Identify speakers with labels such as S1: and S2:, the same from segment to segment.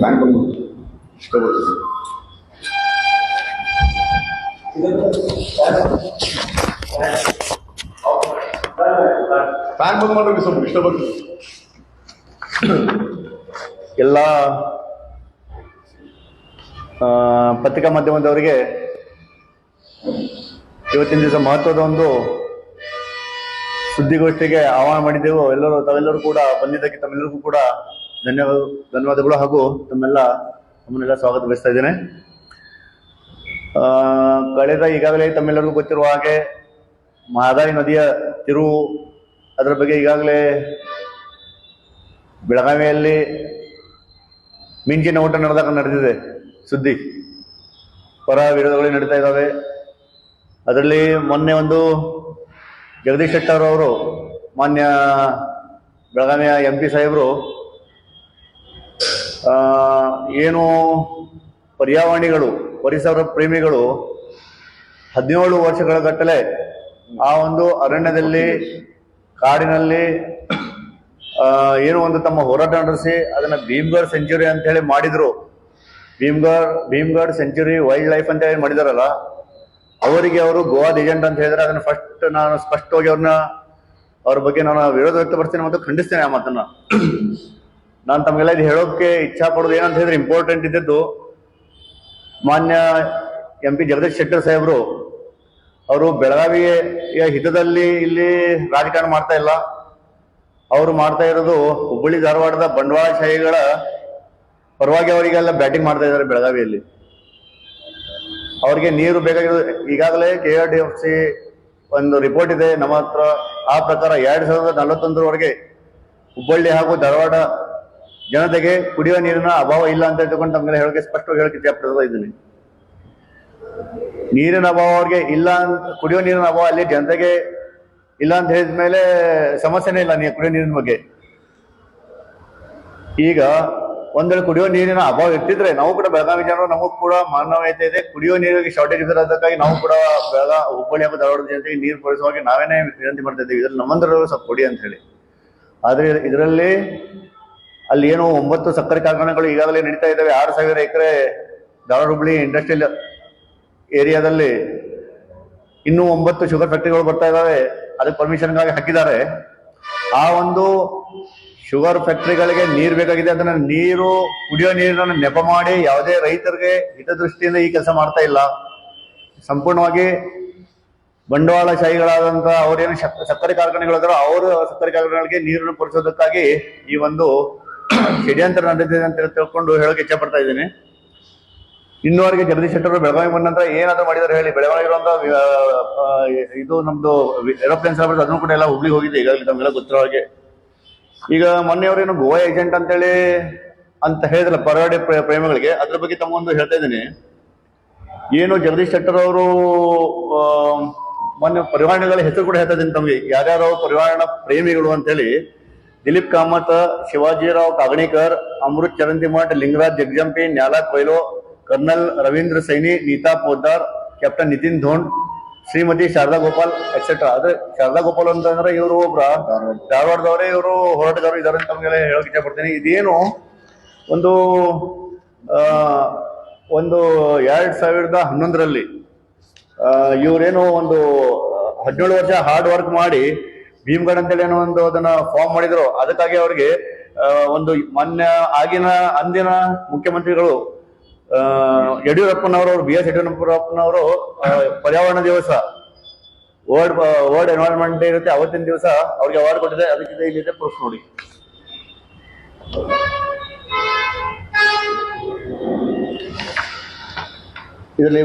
S1: Fan ಬಂದ್ ಮಾಡೋಕೆ ಸ್ವಲ್ಪ ಇಷ್ಟ ಬರ್ತದೆ.
S2: ಎಲ್ಲ ಪತ್ರಿಕಾ ಮಾಧ್ಯಮದವರಿಗೆ ಇವತ್ತಿನ ದಿವಸ ಮಹತ್ವದ ಒಂದು ಸುದ್ದಿಗೋಷ್ಠಿಗೆ ಆಹ್ವಾನ ಮಾಡಿದ್ದೆವು. ತಾವೆಲ್ಲರೂ ಕೂಡ ಬಂದಿದ್ದಕ್ಕೆ ತಮ್ಮೆಲ್ಲರಿಗೂ ಕೂಡ ಧನ್ಯವಾದಗಳು ಹಾಗೂ ತಮ್ಮನ್ನೆಲ್ಲ ಸ್ವಾಗತ ಬಯಸ್ತಾ ಇದ್ದೇನೆ. ಕಳೆದ ಈಗಾಗಲೇ ತಮ್ಮೆಲ್ಲರಿಗೂ ಗೊತ್ತಿರುವ ಹಾಗೆ ಮಹದಾಯಿ ನದಿಯ ತಿರುವು ಅದರ ಬಗ್ಗೆ ಈಗಾಗಲೇ ಬೆಳಗಾವಿಯಲ್ಲಿ ಮಿಂಚಿನ ಓಟ ನಡೆದಿದೆ. ಸುದ್ದಿ ಪರ ವಿರೋಧಗಳು ನಡೀತಾ ಇದ್ದಾವೆ. ಅದರಲ್ಲಿ ಮೊನ್ನೆ ಒಂದು ಜಗದೀಶ್ ಶೆಟ್ಟರ್ ಅವರು, ಮಾನ್ಯ ಬೆಳಗಾವಿಯ MP ಸಾಹೇಬರು, ಏನು ಪರ್ಯಾವರಣಿಗಳು, ಪರಿಸರ ಪ್ರೇಮಿಗಳು 17 ವರ್ಷಗಳ ಗಟ್ಟಲೆ ಆ ಒಂದು ಅರಣ್ಯದಲ್ಲಿ, ಕಾಡಿನಲ್ಲಿ ಏನು ಒಂದು ತಮ್ಮ ಹೋರಾಟ ನಡೆಸಿ ಅದನ್ನ ಭೀಮ್ಗಢ್ ಸೆಂಚುರಿ ಅಂತ ಹೇಳಿ ಮಾಡಿದ್ರು. ಭೀಮ್ಗಢ್ ಸೆಂಚುರಿ ವೈಲ್ಡ್ ಲೈಫ್ ಅಂತ ಹೇಳಿ ಮಾಡಿದಾರಲ್ಲ, ಅವರಿಗೆ ಅವರು ಗೋವಾದ ಏಜೆಂಟ್ ಅಂತ ಹೇಳಿದ್ರೆ ಅದನ್ನ ಫಸ್ಟ್ ನಾನು ಸ್ಪಷ್ಟವಾಗಿ ಅವ್ರ ಬಗ್ಗೆ ನಾನು ವಿರೋಧ ವ್ಯಕ್ತಪಡಿಸ್ತೇನೆ ಮತ್ತು ಖಂಡಿಸ್ತೇನೆ. ಆ ಮಾತನ್ನ ನಾನು ತಮಗೆಲ್ಲ ಇದು ಹೇಳೋಕೆ ಇಚ್ಛಾ ಪಡೋದು ಏನಂತ ಹೇಳಿದ್ರೆ, ಇಂಪಾರ್ಟೆಂಟ್ ಇದ್ದದ್ದು ಮಾನ್ಯ MP ಜಗದೀಶ್ ಶೆಟ್ಟರ್ ಸಾಹೇಬರು ಅವರು ಬೆಳಗಾವಿಯ ಹಿತದಲ್ಲಿ ಇಲ್ಲಿ ರಾಜಕಾರಣ ಮಾಡ್ತಾ ಇಲ್ಲ. ಅವರು ಮಾಡ್ತಾ ಇರೋದು ಹುಬ್ಬಳ್ಳಿ ಧಾರವಾಡದ ಬಂಡವಾಳಶಾಹಿಗಳ ಪರವಾಗಿ ಅವರಿಗೆಲ್ಲ ಬ್ಯಾಟಿಂಗ್ ಮಾಡ್ತಾ ಇದ್ದಾರೆ. ಬೆಳಗಾವಿಯಲ್ಲಿ ಅವ್ರಿಗೆ ನೀರು ಬೇಕಾಗಿರೋದು. ಈಗಾಗಲೇ KRDFC ಒಂದು ರಿಪೋರ್ಟ್ ಇದೆ ನಮ್ಮ ಹತ್ರ. ಆ ಪ್ರಕಾರ 2041 ಹುಬ್ಬಳ್ಳಿ ಹಾಗೂ ಧಾರವಾಡ ಜನತೆಗೆ ಕುಡಿಯುವ ನೀರಿನ ಅಭಾವ ಇಲ್ಲ ಅಂತ ಹೇಳ್ಕೊಂಡು ತಮ್ಗೆಲ್ಲ ಹೇಳೋಕೆ ಸ್ಪಷ್ಟವಾಗಿ ಹೇಳಕ್ಕೆ ಇಚ್ಛೆಪಡ್ತಾ ಇದ್ದೀನಿ. ನೀರಿನ ಅಭಾವ ಅವ್ರಿಗೆ ಇಲ್ಲ, ಕುಡಿಯುವ ನೀರಿನ ಅಭಾವ ಅಲ್ಲಿ ಜನತೆಗೆ ಇಲ್ಲ ಅಂತ ಹೇಳಿದ ಮೇಲೆ ಸಮಸ್ಯೆನೇ ಇಲ್ಲ ಕುಡಿಯೋ ನೀರಿನ ಬಗ್ಗೆ. ಈಗ ಒಂದ್ ವೇಳೆ ಕುಡಿಯೋ ನೀರಿನ ಅಭಾವ ಇರ್ತಿದ್ರೆ ನಾವು ಕೂಡ ಬೆಳಗಾವಿ ಜನರು, ನಮಗೂ ಕೂಡ ಮಾನವೀಯತೆ ಇದೆ. ಕುಡಿಯೋ ನೀರಿಗೆ ಶಾರ್ಟೇಜ್ ಇದ್ರೆ ಅದಕ್ಕಾಗಿ ನಾವು ಕೂಡ ಹುಬ್ಬಳ್ಳಿ ಹಾಗೂ ಧಾರವಾಡ ಜನತೆಗೆ ನೀರು ಪೂರೈಸುವಾಗ ನಾವೇನೇ ವಿನಂತಿ ಮಾಡ್ತಾ ಇದ್ದೀವಿ, ಇದ್ರಲ್ಲಿ ನಮ್ಮಂದ್ರೆ ಸ್ವಲ್ಪ ಕೊಡಿ ಅಂತ ಹೇಳಿ. ಆದ್ರೆ ಇದರಲ್ಲಿ ಅಲ್ಲಿ ಏನು 9 ಸಕ್ಕರೆ ಕಾರ್ಖಾನೆಗಳು ಈಗಾಗಲೇ ನಡೀತಾ ಇದ್ದಾವೆ. 6,000 ಎಕರೆ ಧಾರವಾಡ ಹುಬ್ಬಳ್ಳಿ ಇಂಡಸ್ಟ್ರಿಯಲ್ ಏರಿಯಾದಲ್ಲಿ ಇನ್ನೂ 9 ಶುಗರ್ ಫ್ಯಾಕ್ಟರಿಗಳು ಬರ್ತಾ ಇದ್ದಾವೆ. ಅದಕ್ಕೆ ಪರ್ಮಿಷನ್ಗಾಗಿ ಹಾಕಿದ್ದಾರೆ. ಆ ಒಂದು ಶುಗರ್ ಫ್ಯಾಕ್ಟರಿಗಳಿಗೆ ನೀರು ಬೇಕಾಗಿದೆ. ಅದನ್ನ ಕುಡಿಯೋ ನೀರನ್ನು ನೆಪ ಮಾಡಿ ಯಾವುದೇ ರೈತರಿಗೆ ಹಿತದೃಷ್ಟಿಯಿಂದ ಈ ಕೆಲಸ ಮಾಡ್ತಾ ಇಲ್ಲ. ಸಂಪೂರ್ಣವಾಗಿ ಬಂಡವಾಳಶಾಹಿಗಳಾದಂತ ಅವ್ರೇನು ಸಕ್ಕರೆ ಕಾರ್ಖಾನೆಗಳಿದಾರೋ ಅವರು ಸಕ್ಕರೆ ಕಾರ್ಖಾನೆಗಳಿಗೆ ನೀರನ್ನು ಪೂರೈಸೋದಕ್ಕಾಗಿ ಈ ಒಂದು ಷಡ್ಯಂತ್ರ ನಡೆದಿದೆ ಅಂತ ತಿಳ್ಕೊಂಡು ಹೇಳೋಕೆ ಇಚ್ಛೆ ಪಡ್ತಾ ಇದ್ದೀನಿ. ಇನ್ನುವರೆಗೆ ಜಗದೀಶ್ ಶೆಟ್ಟರ್ ಬೆಳಗಾವಿ ಬಂದ ನಂತರ ಏನಾದ್ರು ಮಾಡಿದಾರೆ ಹೇಳಿ? ಬೆಳಗಾವಿ ಇರುವಂತ ಇದು ನಮ್ದು ಏರೋಪ್ಲೇನ್ ಸರ್ವಿಸ್ ಅದನ್ನು ಕೂಡ ಎಲ್ಲ ಹುಬ್ಳಿಗೆ ಹೋಗಿದೆ ಈಗಾಗಲೇ ತಮ್ಗೆಲ್ಲ ಗೊತ್ತಿರೋ ಹಾಗೆ. ಈಗ ಮೊನ್ನೆಯವರೇನು ಗೋವಾ ಏಜೆಂಟ್ ಅಂತೇಳಿ ಅಂತ ಹೇಳಿದ್ರಲ್ಲ ಪರವಾಡಿ ಪ್ರೇಮಿಗಳಿಗೆ, ಅದ್ರ ಬಗ್ಗೆ ತಮಗೊಂದು ಹೇಳ್ತಾ ಇದ್ದೀನಿ. ಏನು ಜಗದೀಶ್ ಶೆಟ್ಟರ್ ಅವರು ಮೊನ್ನೆ ಪರಿವಾರಗಳ ಹೆಸರು ಕೂಡ ಹೇಳ್ತಾ ಇದ್ದೀನಿ ತಮಗೆ, ಯಾರ್ಯಾರು ಪರಿವಾರ ಪ್ರೇಮಿಗಳು ಅಂತೇಳಿ. Dileep Kamath, Shivajirao Kaganikar, Amrit Charantimath, Lingaraj Jagajampi, Nyala Coelho, colonel Ravindra Saini, Neeta Poddar, captain Nitin Dhond, Shrimati Sharada Gopal etcetera. ಅದೇ ಶಾರದಾ ಗೋಪಾಲ್ ಅಂತಂದ್ರೆ ಇವರು ಒಬ್ರ ಧಾರವಾಡದವರೇ, ಇವರು ಹೋರಾಟಗಾರರು ಇದಾರೆ ಅಂತ ತಮಗೆಲ್ಲ ಹೇಳಕ್ ಇಚ್ಛೆ ಪಡ್ತೀನಿ. ಇದೇನು ಒಂದು 2011 ಇವರೇನು ಒಂದು 17 ವರ್ಷ ಹಾರ್ಡ್ ವರ್ಕ್ ಮಾಡಿ ಭೀಮ್ಗಢ್ ಅಂತೇಳಿ ಏನೋ ಒಂದು ಅದನ್ನ ಫಾರ್ಮ್ ಮಾಡಿದ್ರು. ಅದಕ್ಕಾಗಿ ಅವ್ರಿಗೆ ಒಂದು ಅಂದಿನ ಮುಖ್ಯಮಂತ್ರಿಗಳು ಯಡಿಯೂರಪ್ಪನವರು, BS ಯಡಿಯೂರಪ್ಪನವರು ಪರ್ಯಾವರಣ ದಿವಸ ವರ್ಲ್ಡ್ ಎನ್ವೈರನ್ಮೆಂಟ್ ಡೇ ಇರುತ್ತೆ, ಅವತ್ತಿನ ದಿವಸ ಅವ್ರಿಗೆ ಅವಾರ್ಡ್ ಕೊಟ್ಟಿದೆ. ಅದಕ್ಕಿಂತ ಇಲ್ಲಿದೆ ಪ್ರೂಫ್ ನೋಡಿ. ಇದರಲ್ಲಿ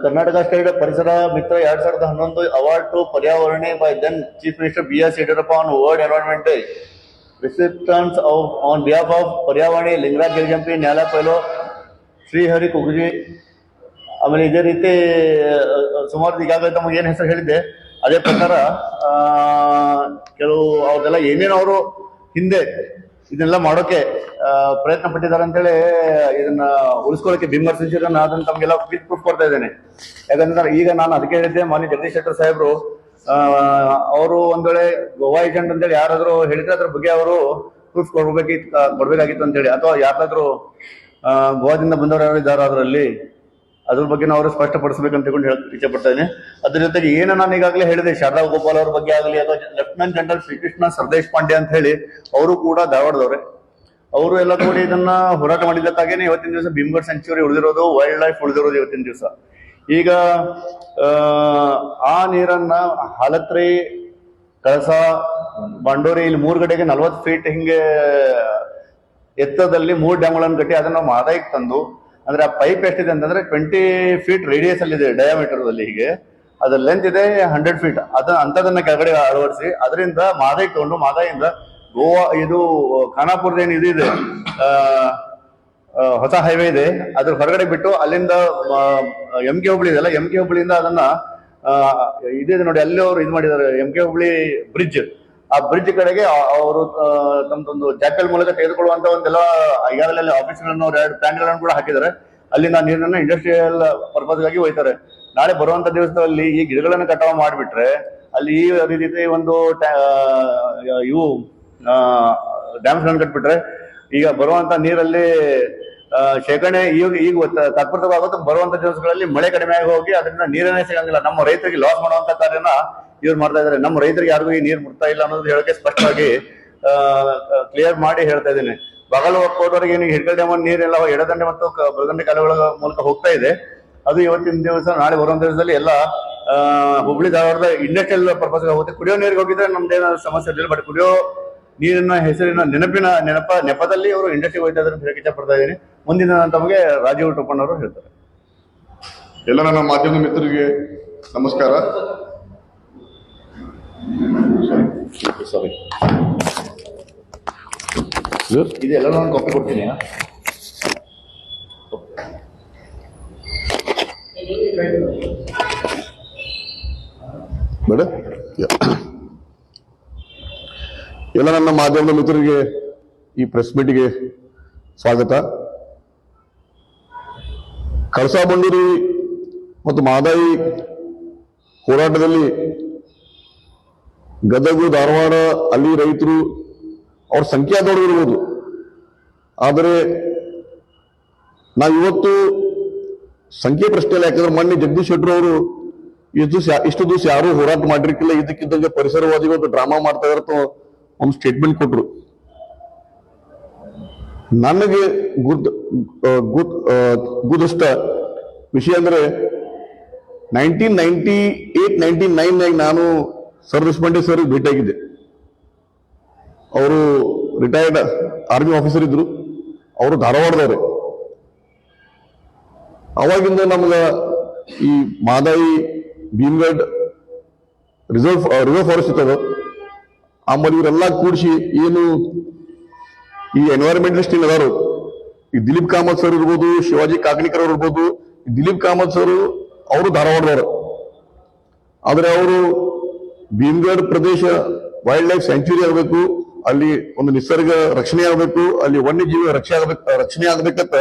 S2: Karnataka state Parisara Mitra 2011 award to Paryavarane by then chief minister BS Yediyurappa on world environment day. Recipients on behalf of Paryavarane Lingaraj Jagajampi, Nyala Coelho, Shrihari Kugji. ಆಮೇಲೆ ಇದೇ ರೀತಿ ಸುಮಾರು ಈಗಾಗಲೇ ತಮಗೆ ಏನು ಹೆಸರು ಹೇಳಿದ್ದೆ ಅದೇ ಪ್ರಕಾರ ಕೆಲವು ಅವ್ರದೆಲ್ಲ ಏನೇನು ಅವರು ಹಿಂದೆ ಇದನ್ನೆಲ್ಲ ಮಾಡೋಕೆ ಪ್ರಯತ್ನ ಪಟ್ಟಿದ್ದಾರೆ ಅಂತೇಳಿ ಇದನ್ನ ಉಳಿಸ್ಕೊಳ್ಳೋಕೆ ಭೀಮ್ಗಢ್ ಸೆಂಚುರಿ ಅದನ್ನ ತಮಗೆಲ್ಲ ವಿತ್ ಪ್ರೂಫ್ ಕೊಡ್ತಾ ಇದ್ದೇನೆ. ಯಾಕಂದ್ರೆ ಈಗ ನಾನು ಅದಕ್ಕೆ ಹೇಳಿದ್ದೆ, ಮಾನ್ಯ ಜಗದೀಶ್ ಶೆಟ್ಟರ್ ಸಾಹೇಬರು ಅವರು ಒಂದ್ ವೇಳೆ ಗೋವಾ ಏಜೆಂಟ್ ಅಂತೇಳಿ ಯಾರಾದ್ರೂ ಹೇಳಿದ್ರೆ ಅದ್ರ ಬಗ್ಗೆ ಅವರು ಪ್ರೂಫ್ ಕೊಡ್ಬೇಕಾಗಿತ್ತು ಅಂತ ಹೇಳಿ, ಅಥವಾ ಯಾರಾದ್ರೂ ಗೋವಾದಿಂದ ಬಂದವರು ಯಾರು ಇದ್ದಾರೆ ಅದರಲ್ಲಿ, ಅದ್ರ ಬಗ್ಗೆ ಅವರು ಸ್ಪಷ್ಟಪಡಿಸಬೇಕಂತ ತಿಳ್ಕೊಂಡು ಇಚ್ಛೆ ಪಡ್ತೇನೆ. ಅದ್ರ ಜೊತೆಗೆ ಏನು ನಾನು ಈಗಾಗಲೇ ಹೇಳಿದೆ, ಶಾರದಾ ಗೋಪಾಲ್ ಅವ್ರ ಬಗ್ಗೆ ಆಗಲಿ ಅಥವಾ ಲೆಫ್ಟಿನೆಂಟ್ ಜನರಲ್ ಶ್ರೀಕೃಷ್ಣ ಸರ್ದೇಶ್ ಪಾಂಡೆ ಅಂತ ಹೇಳಿ ಅವರು ಕೂಡ ಧಾರವಾಡದವ್ರೆ. ಅವರು ಎಲ್ಲ ಕೂಡಿ ಇದನ್ನ ಹೋರಾಟ ಮಾಡಿದ್ದಕ್ಕಾಗೇನೆ ಇವತ್ತಿನ ದಿವಸ ಭೀಮಗಢ ಸೆಂಚುರಿ ಉಳಿದಿರೋದು, ವೈಲ್ಡ್ ಲೈಫ್ ಉಳಿದಿರೋದು ಇವತ್ತಿನ ದಿವಸ. ಈಗ ಆ ನೀರನ್ನ ಹಾಲತ್ರಿ, ಕಳಸಾ, ಬಂಡೂರಿ ಇಲ್ಲಿ 3 ಕಡೆಗೆ 40 ಫೀಟ್ ಹಿಂಗೆ ಎತ್ತರದಲ್ಲಿ 3 ಡ್ಯಾಮ್ಗಳನ್ನು ಕಟ್ಟಿ ಅದನ್ನ ಮಾದಾಯಿಗೆ ತಂದು, ಅಂದ್ರೆ ಆ ಪೈಪ್ ಎಷ್ಟಿದೆ ಅಂತಂದ್ರೆ 20 ಫೀಟ್ ರೇಡಿಯಸ್ ಅಲ್ಲಿ ಇದೆ, ಡಯಾಮೀಟರ್ ಅಲ್ಲಿ. ಹೀಗೆ ಅದ್ರ ಲೆಂತ್ ಇದೆ 100 ಫೀಟ್. ಅಂತದನ್ನ ಕೆಳಗಡೆ ಅಳವಡಿಸಿ ಅದರಿಂದ ಮಾದಾಯಿಗೆ ತಗೊಂಡು, ಮಾದಾಯಿಂದ ಗೋವಾ ಇದು ಖಾನಾಪುರದ ಏನು ಇದೆ ಹೊಸ ಹೈವೇ ಇದೆ, ಅದ್ರ ಹೊರಗಡೆ ಬಿಟ್ಟು ಅಲ್ಲಿಂದ MK ಹುಬ್ಳಿ ಇದೆಲ್ಲ, MK ಹುಬ್ಳಿಯಿಂದ ಅದನ್ನ ಇದೆ ನೋಡಿ, ಅಲ್ಲಿ ಅವರು ಇದು ಮಾಡಿದ್ದಾರೆ MK ಹುಬ್ಳಿ ಬ್ರಿಡ್ಜ್. ಆ ಬ್ರಿಡ್ಜ್ ಕಡೆಗೆ ಅವರು ತಮ್ಮದೊಂದು ಜಾಕಲ್ ಮೂಲಕ ತೆಗೆದುಕೊಳ್ಳುವಂತ ಒಂದೆಲ್ಲ ಈಗಾಗಲೇ ಆಫೀಸ್ಗಳನ್ನು 2 ಪ್ಲಾಂಟ್ಗಳನ್ನು ಕೂಡ ಹಾಕಿದ್ದಾರೆ. ಅಲ್ಲಿಂದ ನೀರನ್ನ ಇಂಡಸ್ಟ್ರಿಯಲ್ ಪರ್ಪಸ್ಗಾಗಿ ಹೋಯ್ತಾರೆ. ನಾಳೆ ಬರುವಂತ ದಿವಸದಲ್ಲಿ ಈ ಗಿಡಗಳನ್ನು ಕಟಾವು ಮಾಡಿಬಿಟ್ರೆ ಅಲ್ಲಿ ಈ ರೀತಿ ಒಂದು ಇವು ಡ್ಯಾಮ್ಸ್ ಗಳನ್ನು ಕಟ್ಬಿಟ್ರೆ ಈಗ ಬರುವಂತ ನೀರಲ್ಲಿ ಶೇಖರಣೆ ಈಗ ತತ್ಪರವಾಗುತ್ತೆ. ಬರುವಂತ ದಿವಸಗಳಲ್ಲಿ ಮಳೆ ಕಡಿಮೆ ಆಗಿ ಹೋಗಿ ಅದರಿಂದ ನೀರನ್ನೇ ಸಿಗಂಗಿಲ್ಲ. ನಮ್ಮ ರೈತರಿಗೆ ಲಾಸ್ ಮಾಡುವಂತ ಕಾರ್ಯನ ಇವ್ರು ಮಾಡ್ತಾ ಇದ್ದಾರೆ. ನಮ್ಮ ರೈತರಿಗೆ ಯಾರಿಗೂ ಈ ನೀರು ಮುಟ್ತಾ ಇಲ್ಲ ಅನ್ನೋದು ಹೇಳಕ್ಕೆ ಸ್ಪಷ್ಟವಾಗಿ ಕ್ಲಿಯರ್ ಮಾಡಿ ಹೇಳ್ತಾ ಇದ್ದೀನಿ. ಬಾಗಲಕೋಟೆವರೆಗೆ ಏನು ಹಿಡ್ಕಲ್ ಡ್ಯಾಮ್ ನೀರೆಲ್ಲ ಎಡದಂಡೆ ಮತ್ತು ಬಲದಂಡೆ ಕಾಲುಗಳ ಮೂಲಕ ಹೋಗ್ತಾ ಇದೆ. ಅದು ಇವತ್ತಿನ ದಿವಸ, ನಾಳೆ ಬರುವಂತ ದಿವಸದಲ್ಲಿ ಎಲ್ಲ ಹುಬ್ಳಿ ಧಾರವಾಡದ ಇಂಡಸ್ಟ್ರಿಯಲ್ ಪರ್ಪಸ್ ಹೋಗುತ್ತೆ. ಕುಡಿಯೋ ನೀರಿಗೆ ಹೋಗಿದ್ರೆ ನಮ್ದೇನಾದ್ರು ಸಮಸ್ಯೆ ಇರಲಿಲ್ಲ. ಬಟ್ ಕುಡಿಯೋ ನೀರಿನ ಹೆಸರಿನ ನೆಪದಲ್ಲಿ ಅವರು ಇಂಡಸ್ಟ್ರಿ ಹೋಗ್ತಾ ಇದ್ದಾರೆ ಅಂತ ಹೇಳಕ್ಕೆ ಇಚ್ಛೆ ಪಡ್ತಾ ಇದ್ದೀನಿ. ಮುಂದಿನ ತಮಗೆ ರಾಜೀವ್ ಟೋಪಣ್ಣವರು ಹೇಳ್ತಾರೆ.
S1: ಎಲ್ಲ ನನ್ನ ಮಾಧ್ಯಮದ ಮಿತ್ರರಿಗೆ ನಮಸ್ಕಾರ.
S2: ಸಾರಿ, ಇದೆಲ್ಲ ನಾನು ಕಾಪಿ ಕೊಡ್ತೀನಿ.
S1: ಬೇಡ, ಎಲ್ಲ ನನ್ನ ಮಾಧ್ಯಮದ ಮಿತ್ರರಿಗೆ ಈ ಪ್ರೆಸ್ ಮೀಟ್ಗೆ ಸ್ವಾಗತ. ಕಳಸಾ ಬಂಡೂರಿ ಮತ್ತು ಮಹದಾಯಿ ಹೋರಾಟದಲ್ಲಿ ಗದಗ, ಧಾರವಾಡ ಅಲ್ಲಿ ರೈತರು ಅವ್ರ ಸಂಖ್ಯೆ ದೊಡ್ಡದಿರ್ಬೋದು. ಆದರೆ ನಾವಿವತ್ತು ಸಂಖ್ಯೆ ಪ್ರಶ್ನೆ ಇಲ್ಲ. ಯಾಕಂದ್ರೆ ಮೊನ್ನೆ ಜಗದೀಶ್ ಶೆಟ್ಟರ್ ಅವರು ಇಷ್ಟು ದಿವಸ ಯಾರು ಹೋರಾಟ ಮಾಡಿರ್ಕಿಲ್ಲ, ಇದಕ್ಕಿದ್ದಂಗೆ ಪರಿಸರವಾದಿಗಳು ಡ್ರಾಮಾ ಮಾಡ್ತಾ ಇರೋ ಒಂದು ಸ್ಟೇಟ್ಮೆಂಟ್ ಕೊಟ್ರು. ನನಗೆ ಗುದಷ್ಟ ವಿಷಯ ಅಂದ್ರೆ 1998-99 ನಾನು ಸರ್ ದೇಶಪಾಂಡೆ ಸರ್ ಭೇಟಿಯಾಗಿದ್ದೆ. ಅವರು ರಿಟೈರ್ಡ್ ಆರ್ಮಿ ಆಫೀಸರ್ ಇದ್ರು. ಅವರು ಧಾರವಾಡದವ್ರೆ. ಅವಾಗಿಂದ ನಮ್ಗ ಈ ಮಾದಾಯಿ, ಭೀಮಗಢ ರಿಸರ್ವ್ ಫಾರೆಸ್ಟ್ ಇರ್ತದ. ಆಮೇಲೆ ಇವರೆಲ್ಲ ಕೂಡಿಸಿ ಏನು ಈ ಎನ್ವೈರನ್ಮೆಂಟಲಿಸ್ಟ್ ಏನಾದ್ರು, ಈ ದಿಲೀಪ್ ಕಾಮತ್ ಸರ್ ಇರ್ಬೋದು, ಶಿವಾಜಿ ಕಾಕಣಿಕರ್ ಅವ್ರು ಇರ್ಬೋದು. ದಿಲೀಪ್ ಕಾಮತ್ ಸರ್ ಅವರು ಧಾರವಾಡದವರು. ಆದ್ರೆ ಅವರು ಭೀಮಗಢ ಪ್ರದೇಶ ವೈಲ್ಡ್ ಲೈಫ್ ಸ್ಯಾಂಕ್ಚುರಿ ಆಗಬೇಕು, ಅಲ್ಲಿ ಒಂದು ನಿಸರ್ಗ ರಕ್ಷಣೆ ಆಗಬೇಕು, ಅಲ್ಲಿ ವನ್ಯಜೀವಿ ರಕ್ಷಣೆ ಆಗ್ಬೇಕಂತ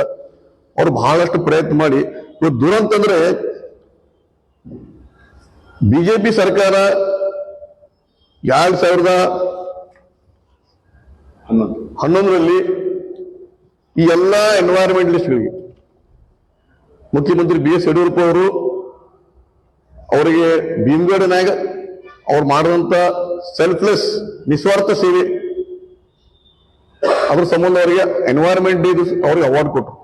S1: ಅವ್ರು ಬಹಳಷ್ಟು ಪ್ರಯತ್ನ ಮಾಡಿ ಇವತ್ತು ದುರಂತ ಅಂದ್ರೆ ಬಿಜೆಪಿ ಸರ್ಕಾರ 2011ರಲ್ಲಿ ಈ ಎಲ್ಲಾ ಎನ್ವೈರನ್ಮೆಂಟಲಿಸ್ಟ್ಗಳಿಗೆ ಮುಖ್ಯಮಂತ್ರಿ BS ಯಡಿಯೂರಪ್ಪ ಅವರು ಅವರಿಗೆ ಭೀಮಗಢನಾಗ ಅವ್ರು ಮಾಡುವಂತ ಸೆಲ್ಫ್ಲೆಸ್ ನಿಸ್ವಾರ್ಥ ಸೇವೆ ಅದ್ರ ಸಂಬಂಧ ಅವರಿಗೆ ಎನ್ವೈರನ್ಮೆಂಟ್ ಡೇ ಅವ್ರಿಗೆ ಅವಾರ್ಡ್ ಕೊಟ್ಟರು.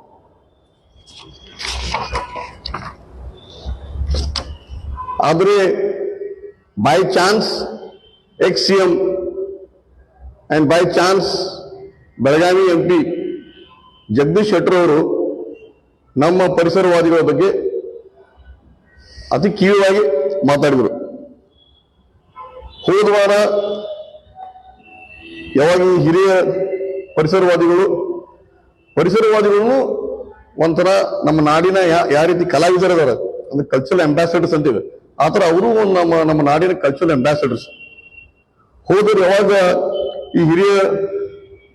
S1: ಆದ್ರೆ by chance ex-CM and by chance Belagavi MP Jagadish Shettar ಅವರು ನಮ್ಮ ಪರಿಸರವಾದಿಗಳ ಬಗ್ಗೆ ಅತಿ ಕೀಳಾಗಿ ಮಾತಾಡಿದರು. ಹೋದ ವಾರ ಯಾವಾಗ ಹಿರಿಯ ಪರಿಸರವಾದಿಗಳು ಒಂಥರ ನಮ್ಮ ನಾಡಿನ ಯಾವ ರೀತಿ ಕಲಾವಿದರಿದ್ದಾರೆ ಅಂದ್ರೆ ಕಲ್ಚರಲ್ ಅಂಬಾಸಿಡರ್ಸ್ ಅಂತೀವಿ, ಆತರ ಅವರು ನಮ್ಮ ನಾಡಿನ ಕಲ್ಚರಲ್ ಅಂಬಾಸಿಡರ್ಸ್. ಹೋದರು ಯಾವಾಗ ಈ ಹಿರಿಯ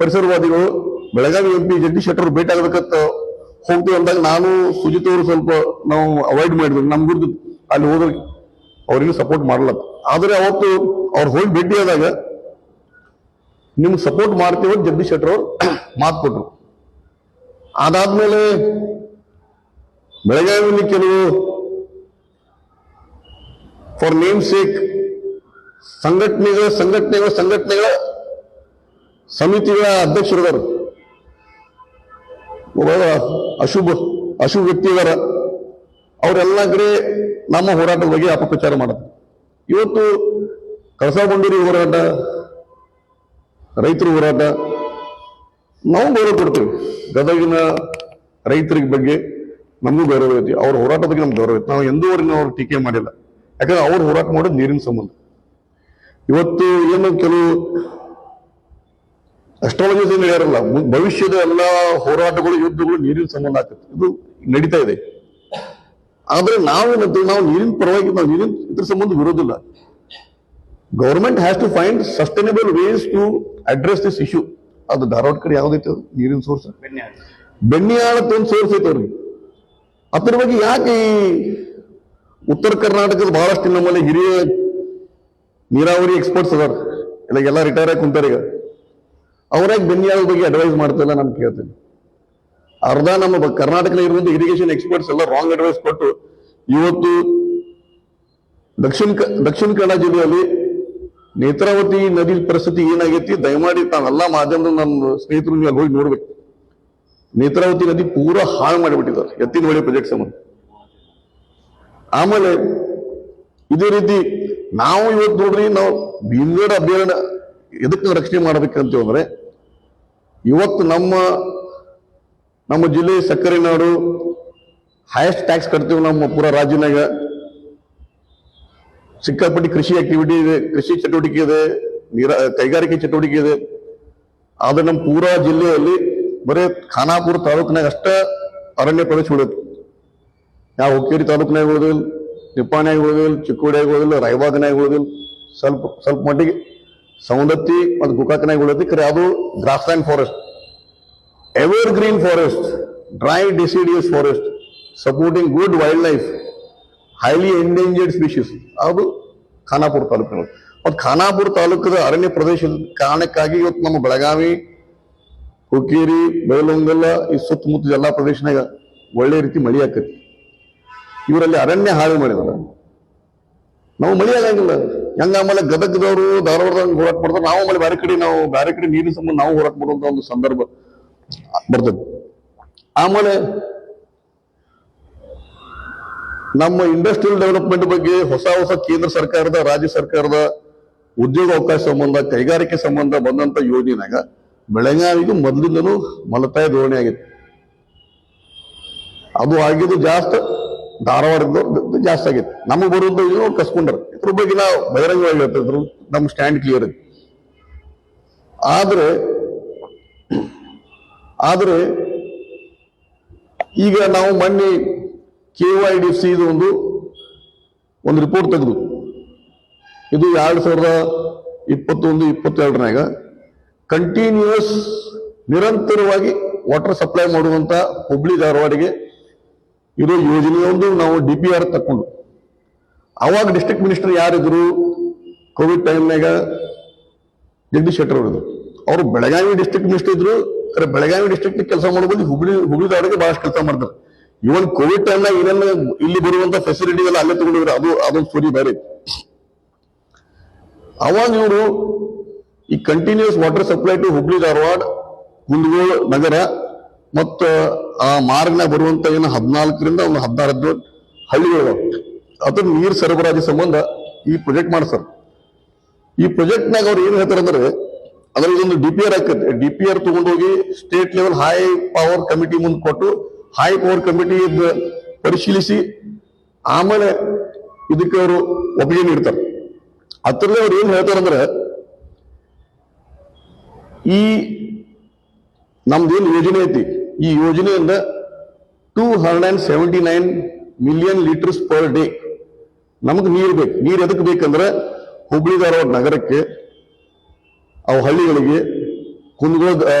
S1: ಪರಿಸರವಾದಿಗಳು ಬೆಳಗಾವಿ MP ಜಗದೀಶ್ ಶೆಟ್ಟರ್ ಭೇಟಿ ಆಗ್ಬೇಕಂತ ಹೋಗ್ತೀವಿ ಅಂದಾಗ ನಾನು ಸುಜಿತ್ ಅವರು ಸ್ವಲ್ಪ ನಾವು ಅವಾಯ್ಡ್ ಮಾಡಿದ್ವಿ. ನಮ್ಗುರ್ದು ಅಲ್ಲಿ ಹೋದ್ರೆ ಅವ್ರಿಗೆ ಸಪೋರ್ಟ್ ಮಾಡಲ್ಲ. ಆದ್ರೆ ಅವತ್ತು ಅವ್ರು ಹೋಗಿ ಭೇಟಿ ಆದಾಗ ನಿಮ್ಗೆ ಸಪೋರ್ಟ್ ಮಾಡ್ತೀವಿ ಜಗದೀಶ್ ಶೆಟ್ಟರ್ ಅವ್ರು ಮಾತು ಕೊಟ್ರು. ಅದಾದ್ಮೇಲೆ ಬೆಳಗಾವಿಯಲ್ಲಿ ಕೆಲವು ಫಾರ್ ನೇಮ್ ಸೇಕ್ ಸಂಘಟನೆಗಳ ಸಮಿತಿಗಳ ಅಧ್ಯಕ್ಷರಿದ್ದಾರೆ. ಅಶುಭ ವ್ಯಕ್ತಿ ಇದಾರ. ಅವರೆಲ್ಲ ಕಡೆ ನಮ್ಮ ಹೋರಾಟದ ಬಗ್ಗೆ ಅಪಪ್ರಚಾರ ಮಾಡೋದು. ಇವತ್ತು ಕಳಸಾ ಬಂಡೂರಿ ಹೋರಾಟ, ರೈತರ ಹೋರಾಟ ನಾವು ಗೌರವ ಕೊಡ್ತೀವಿ. ಗದಗಿನ ರೈತರಿಗೆ ಬಗ್ಗೆ ನಮಗೂ ಗೌರವ ಐತಿ, ಅವ್ರ ಹೋರಾಟದ ಬಗ್ಗೆ ನಮ್ಗೆ ಗೌರವ ಐತಿ. ನಾವು ಎಂದೂವರೆಗೂ ಅವ್ರು ಟೀಕೆ ಮಾಡಿಲ್ಲ. ಯಾಕಂದ್ರೆ ಅವ್ರು ಹೋರಾಟ ಮಾಡೋದು ನೀರಿನ ಸಂಬಂಧ. ಇವತ್ತು ಏನು ಕೆಲವು ಅಸ್ಟ್ರಾಲಜೀಸ್ ಏನು ಹೇಳ್ಯಾರಲ್ಲ, ಭವಿಷ್ಯದ ಎಲ್ಲ ಹೋರಾಟಗಳು, ಯುದ್ಧಗಳು ನೀರಿನ ಸಂಬಂಧ ಆಗ್ತದೆ. ಇದು ನಡೀತಾ ಇದೆ. ಆದ್ರೆ ನಾವೇನಂತೀವಿ, ನಾವು ನೀರಿನ ಪರವಾಗಿ, ನಾವು ನೀರಿನ ಇದ್ರ ಸಂಬಂಧ ವಿರೋಧಿಲ್ಲ. Government has to find sustainable ways to address this issue. ಅದು ಧಾರವಾಡ ಕಡೆ ಯಾವ್ದೈತೆ ನೀರಿನ ಸೋರ್ಸ್, ಬೆಣ್ಣಿಯಾಳತ್ತ ಒಂದು ಸೋರ್ಸ್ ಐತೆ ಅವ್ರಿಗೆ. ಅದ್ರ ಬಗ್ಗೆ ಯಾಕೆ ಈ ಉತ್ತರ ಕರ್ನಾಟಕದ ಬಹಳಷ್ಟು ನಮ್ಮಲ್ಲಿ ಹಿರಿಯ ನೀರಾವರಿ ಎಕ್ಸ್ಪರ್ಟ್ಸ್ ಅದಾರ, ಎಲ್ಲ ರಿಟೈರ್ ಆಗಿ ಕುಂತಾರ. ಈಗ ಅವ್ರಾಗ ಬೆನ್ನಿಯಾಳ ಬಗ್ಗೆ ಅಡ್ವೈಸ್ ಮಾಡ್ತಿಲ್ಲ ನಾನು ಕೇಳ್ತೇನೆ. ಅರ್ಧ ನಮ್ಮ ಕರ್ನಾಟಕದ ಇರುವಂತ ಇರಿಗೇಷನ್ ಎಕ್ಸ್ಪರ್ಟ್ಸ್ ಎಲ್ಲ ರಾಂಗ್ ಅಡ್ವೈಸ್ ಕೊಟ್ಟು ಇವತ್ತು ದಕ್ಷಿಣ ಕನ್ನಡ ಜಿಲ್ಲೆಯಲ್ಲಿ ನೇತ್ರಾವತಿ ನದಿ ಪರಿಸ್ಥಿತಿ ಏನಾಗೈತಿ, ದಯಮಾಡಿ ತಾವೆಲ್ಲ ಮಾಧ್ಯಮದ ನನ್ನ ಸ್ನೇಹಿತರು ನೀವು ಅಲ್ಲಿ ಹೋಗಿ ನೋಡ್ಬೇಕು. ನೇತ್ರಾವತಿ ನದಿ ಪೂರಾ ಹಾಳು ಮಾಡಿಬಿಟ್ಟಿದ್ದಾರೆ ಎತ್ತಿನ ಹೊಳೆ ಪ್ರಾಜೆಕ್ಟ್ ಸಂಬಂಧ. ಆಮೇಲೆ ಇದೇ ರೀತಿ ನಾವು ಇವತ್ತು ನೋಡ್ರಿ, ನಾವು ಭೀಮಗಢ ಅಭಯಾರಣ್ಯ ಎದಕ್ಕೆ ರಕ್ಷಣೆ ಮಾಡ್ಬೇಕಂತೀವಿ ಅಂದ್ರೆ, ಇವತ್ತು ನಮ್ಮ ಜಿಲ್ಲೆ ಸಕ್ಕರೆ ನಾಡು, ಹೈಯೆಸ್ಟ್ ಟ್ಯಾಕ್ಸ್ ಕಟ್ತೀವಿ ನಮ್ಮ ಪೂರಾ ರಾಜ್ಯನಾಗ. ಸಿಕ್ಕಾಪಟ್ಟಿ ಕೃಷಿ ಆಕ್ಟಿವಿಟಿ ಇದೆ, ಕೃಷಿ ಚಟುವಟಿಕೆ ಇದೆ, ಕೈಗಾರಿಕೆ ಚಟುವಟಿಕೆ ಇದೆ. ಆದ್ರೆ ನಮ್ಮ ಪೂರಾ ಜಿಲ್ಲೆಯಲ್ಲಿ ಬರೀ ಖಾನಾಪುರ ತಾಲೂಕಿನಾಗ ಅಷ್ಟ ಅರಣ್ಯ ಪ್ರದೇಶ ಉಳಿಯುತ್ತೆ. ಯಾವ ಹುಕ್ಕೇರಿ ತಾಲೂಕಿನಾಗ ಉಳಿದಿಲ್ಲ, ನಿಪ್ಪಾಣಿಯಾಗ ಉಳಿದಿಲ್ಲ, ಚಿಕ್ಕೋಡಿಯಾಗ ಉಳಿದಿಲ್ಲ, ರಾಯಬಾಗ್ನಾಗ ಉಳಿದಿಲ್ಲ, ಸ್ವಲ್ಪ ಮಟ್ಟಿಗೆ ಸೌಂದತ್ತಿ ಮತ್ತು ಗೋಕಾಕ್ನಾಗ ಉಳಿದೈತಿ. ಖರೆ ಅದು grassland forest, evergreen forest, dry deciduous forest, supporting good wildlife, highly endangered species. ಅದು ಖಾನಾಪುರ ತಾಲೂಕಿನಲ್ಲಿ. ಮತ್ತು ಖಾನಾಪುರ ತಾಲೂಕದ ಅರಣ್ಯ ಪ್ರದೇಶದ ಕಾರಣಕ್ಕಾಗಿ ಇವತ್ತು ನಮ್ಮ ಬೆಳಗಾವಿ, ಹುಕ್ಕೇರಿ, ಬೆಳಲೊಂಗಲ್ಲ, ಈ ಸುತ್ತಮುತ್ತ ಎಲ್ಲಾ ಪ್ರದೇಶನಾಗ ಒಳ್ಳೆ ರೀತಿ ಮಳಿ ಆಕತಿ. ಇವರಲ್ಲಿ ಅರಣ್ಯ ಹಾಳು ಮಾಡಿದಾರ, ನಾವು ಮಳಿ ಆಗಂಗಿಲ್ಲ. ಹೆಂಗ ಆಮೇಲೆ ಗದಗದವರು ಧಾರವಾಡದಾಗ ಹೋರಾಟ ಮಾಡ್ತಾರೆ, ನಾವು ಆಮೇಲೆ ಬೇರೆ ಕಡೆ ನೀರಿನ ಸಂಬಂಧ ನಾವು ಹೋರಾಟ ಮಾಡುವಂತ ಒಂದು ಸಂದರ್ಭ ಬರ್ತದೆ. ಆಮೇಲೆ ನಮ್ಮ ಇಂಡಸ್ಟ್ರಿಯಲ್ ಡೆವಲಪ್ಮೆಂಟ್ ಬಗ್ಗೆ ಹೊಸ ಕೇಂದ್ರ ಸರ್ಕಾರದ, ರಾಜ್ಯ ಸರ್ಕಾರದ ಉದ್ಯೋಗ ಅವಕಾಶ ಸಂಬಂಧ, ಕೈಗಾರಿಕೆ ಸಂಬಂಧ ಬಂದಂತ ಯೋಜನೆಯಾಗ ಬೆಳಗಾವಿಗೂ ಮೊದಲಿಂದನೂ ಮಲತಾಯ ಧೋರಣೆ ಆಗಿತ್ತು. ಅದು ಆಗಿದ್ದು ಜಾಸ್ತಿ, ಧಾರವಾಡದ ಜಾಸ್ತಿ ಆಗಿತ್ತು. ನಮಗೆ ಬರುವಂತ ಕಸ್ಕೊಂಡ್ರ. ಇದ್ರ ಬಗ್ಗೆ ನಾವು ಬಹಿರಂಗವಾಗಿ ಹೇಳ್ತಿದ್ರು, ನಮ್ಮ ಸ್ಟ್ಯಾಂಡ್ ಕ್ಲಿಯರ್ ಇದೆ. ಆದ್ರೆ ಈಗ ನಾವು ಮೊನ್ನೆ KYDC ಇದು ಒಂದು ರಿಪೋರ್ಟ್ ತೆಗೆದು, ಇದು 2021-22 ಕಂಟಿನ್ಯೂಸ್ ನಿರಂತರವಾಗಿ ವಾಟರ್ ಸಪ್ಲೈ ಮಾಡುವಂತ ಹುಬ್ಳಿ ಧಾರವಾಡಿಗೆ ಇರೋ ಯೋಜನೆಯೊಂದು ನಾವು DPR ತಕ್ಕೊಂಡು, ಅವಾಗ ಡಿಸ್ಟ್ರಿಕ್ಟ್ ಮಿನಿಸ್ಟರ್ ಯಾರಿದ್ರು ಕೋವಿಡ್ ಟೈಮ್ನಾಗ, ಜಗದೀಶ್ ಶೆಟ್ಟರ್ ಅವರಿದ್ರು. ಅವರು ಬೆಳಗಾವಿ ಡಿಸ್ಟ್ರಿಕ್ಟ್ ಮಿನಿಸ್ಟರ್ ಇದ್ರು. ಬೆಳಗಾವಿ ಡಿಸ್ಟ್ರಿಕ್ಟ್ ಕೆಲಸ ಮಾಡೋದು ಹುಬ್ಳಿ ಧಾರವಾಡಿಗೆ ಬಹಳಷ್ಟು ಕೆಲಸ ಮಾಡ್ತಾರೆ. ಇವನ್ ಕೋವಿಡ್ ಟೈಮ್ನಾಗ ಏನೇನು ಇಲ್ಲಿ ಬರುವಂತ ಫೆಸಿಲಿಟಿ ಎಲ್ಲ ಅಲ್ಲೇ ತಗೊಂಡಿದ್ರು. ಅದೊಂದು ಸ್ಟೋರಿ ಬೇರೆ. ಅವಾಗ ಇವರು ಈ continuous water supply to Hubli Dharwad, Kundgol ನಗರ ಮತ್ತು ಆ ಮಾರ್ಗ್ನಾಗ ಬರುವಂತ ಏನು 14ರಿಂದ 16 ಹಳ್ಳಿಗಳು, ಅದ್ರ ನೀರು ಸರಬರಾಜು ಸಂಬಂಧ ಈ ಪ್ರಾಜೆಕ್ಟ್ ಮಾಡ್ತಾರೆ. ಈ ಪ್ರಾಜೆಕ್ಟ್ನಾಗ ಅವ್ರು ಏನ್ ಹೇಳ್ತಾರೆ ಅಂದ್ರೆ, ಅದ್ರಲ್ಲಿ ಒಂದು DPR ಹಾಕತ್ತೆ. DPR ತಗೊಂಡೋಗಿ state level high power committee ಮುಂದೆ ಕೊಟ್ಟು, ಹೈ ಪವರ್ ಕಮಿಟಿ ಪರಿಶೀಲಿಸಿ ಆಮೇಲೆ ಇದಕ್ಕೆ ಅವರು ಒಪ್ಪಿಗೆ ನೀಡ್ತಾರೆ. ಅದ್ರಲ್ಲಿ ಅವ್ರು ಏನ್ ಹೇಳ್ತಾರಂದ್ರೆ, ಈ ನಮ್ದೇನು ಯೋಜನೆ ಐತಿ, ಈ ಯೋಜನೆಯಿಂದ 279 ಮಿಲಿಯನ್ ಲೀಟರ್ಸ್ ಪರ್ ಡೇ ನಮಗೆ ನೀರು ಬೇಕು. ನೀರು ಎದಕ್ಕೆ ಬೇಕಂದ್ರೆ ಹುಬ್ಳಿ ಧಾರವಾಡ ನಗರಕ್ಕೆ, ಅವು ಹಳ್ಳಿಗಳಿಗೆ, ಕುಂದಗೋಳ